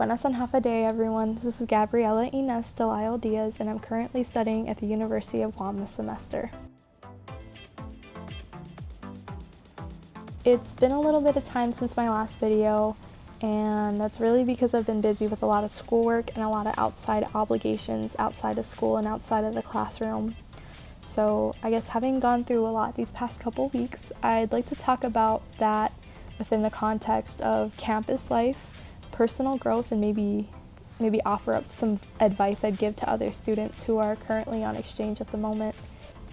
Buenas and half a day, everyone. This is Gabriela Inés de Lyle Diaz, and I'm currently studying at the University of Guam this semester. It's been a little bit of time since my last video, and that's really because I've been busy with a lot of schoolwork and a lot of outside obligations outside of school and outside of the classroom. So I guess having gone through a lot these past couple weeks, I'd like to talk about that within the context of campus life, personal growth, and maybe offer up some advice I'd give to other students who are currently on exchange at the moment.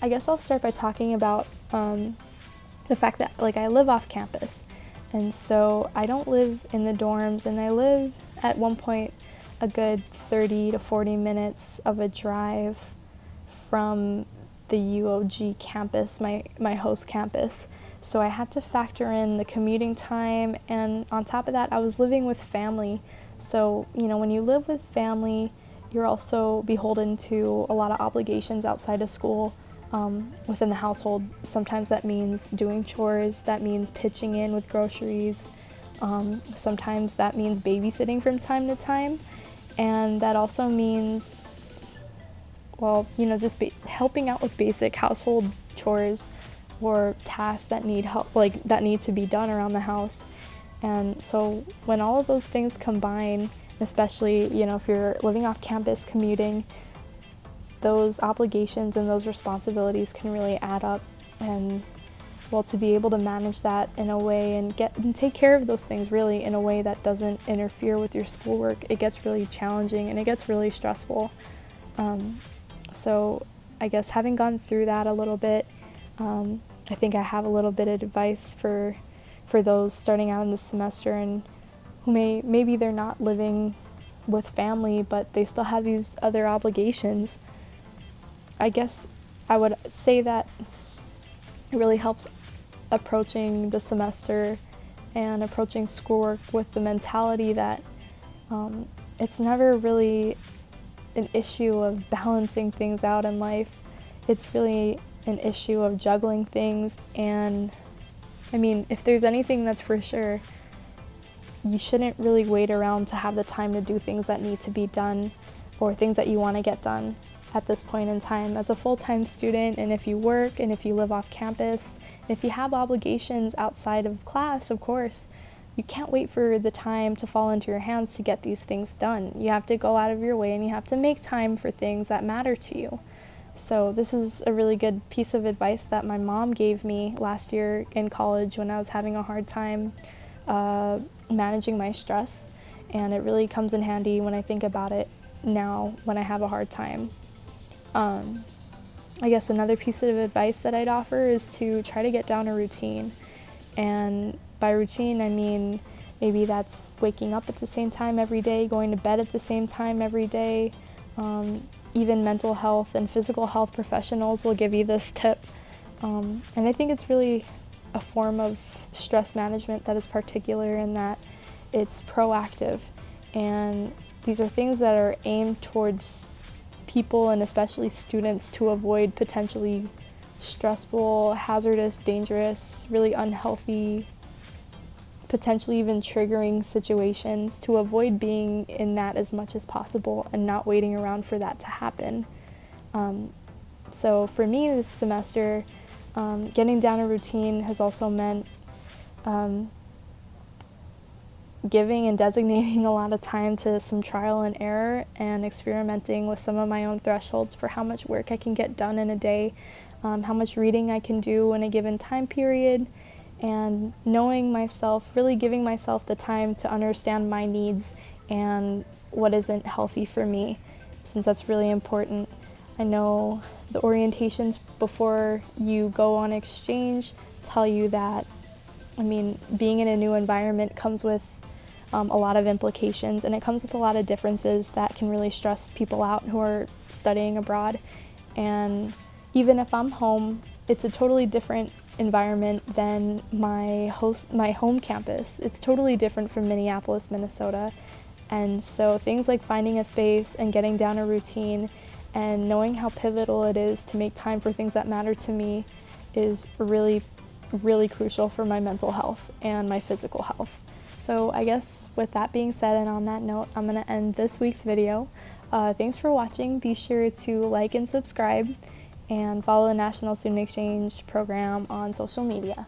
I guess I'll start by talking about the fact that I live off campus, and so I don't live in the dorms, and I live at one point a good 30 to 40 minutes of a drive from the UOG campus, my host campus. So I had to factor in the commuting time, and on top of that, I was living with family. So, when you live with family, you're also beholden to a lot of obligations outside of school within the household. Sometimes that means doing chores, that means pitching in with groceries. Sometimes that means babysitting from time to time, and that also means, just helping out with basic household chores or tasks that need help, that need to be done around the house. And so when all of those things combine, especially, if you're living off campus commuting, those obligations and those responsibilities can really add up. And to be able to manage that in a way and take care of those things really in a way that doesn't interfere with your schoolwork, it gets really challenging and it gets really stressful. So I guess having gone through that a little bit, I think I have a little bit of advice for those starting out in this semester and who maybe they're not living with family, but they still have these other obligations. I guess I would say that it really helps approaching the semester and approaching schoolwork with the mentality that it's never really an issue of balancing things out in life. It's really an issue of juggling things. And if there's anything that's for sure, you shouldn't really wait around to have the time to do things that need to be done or things that you want to get done at this point in time. As a full-time student, and if you work and if you live off campus, if you have obligations outside of class, of course, you can't wait for the time to fall into your hands to get these things done. You have to go out of your way and you have to make time for things that matter to you. So this is a really good piece of advice that my mom gave me last year in college when I was having a hard time managing my stress, and it really comes in handy when I think about it now when I have a hard time. I guess another piece of advice that I'd offer is to try to get down a routine. And by routine, I mean maybe that's waking up at the same time every day, going to bed at the same time every day. Even mental health and physical health professionals will give you this tip. And I think it's really a form of stress management that is particular in that it's proactive. And these are things that are aimed towards people and especially students to avoid potentially stressful, hazardous, dangerous, really unhealthy, potentially even triggering situations, to avoid being in that as much as possible and not waiting around for that to happen. So for me this semester, getting down a routine has also meant giving and designating a lot of time to some trial and error and experimenting with some of my own thresholds for how much work I can get done in a day, how much reading I can do in a given time period, and knowing myself, really giving myself the time to understand my needs and what isn't healthy for me, since that's really important. I know the orientations before you go on exchange tell you that, being in a new environment comes with a lot of implications, and it comes with a lot of differences that can really stress people out who are studying abroad. And even if I'm home, it's a totally different environment than my home campus. It's totally different from Minneapolis, Minnesota. And so things like finding a space and getting down a routine and knowing how pivotal it is to make time for things that matter to me is really, really crucial for my mental health and my physical health. So I guess with that being said, and on that note, I'm going to end this week's video. Thanks for watching. Be sure to like and subscribe, and follow the National Student Exchange Program on social media.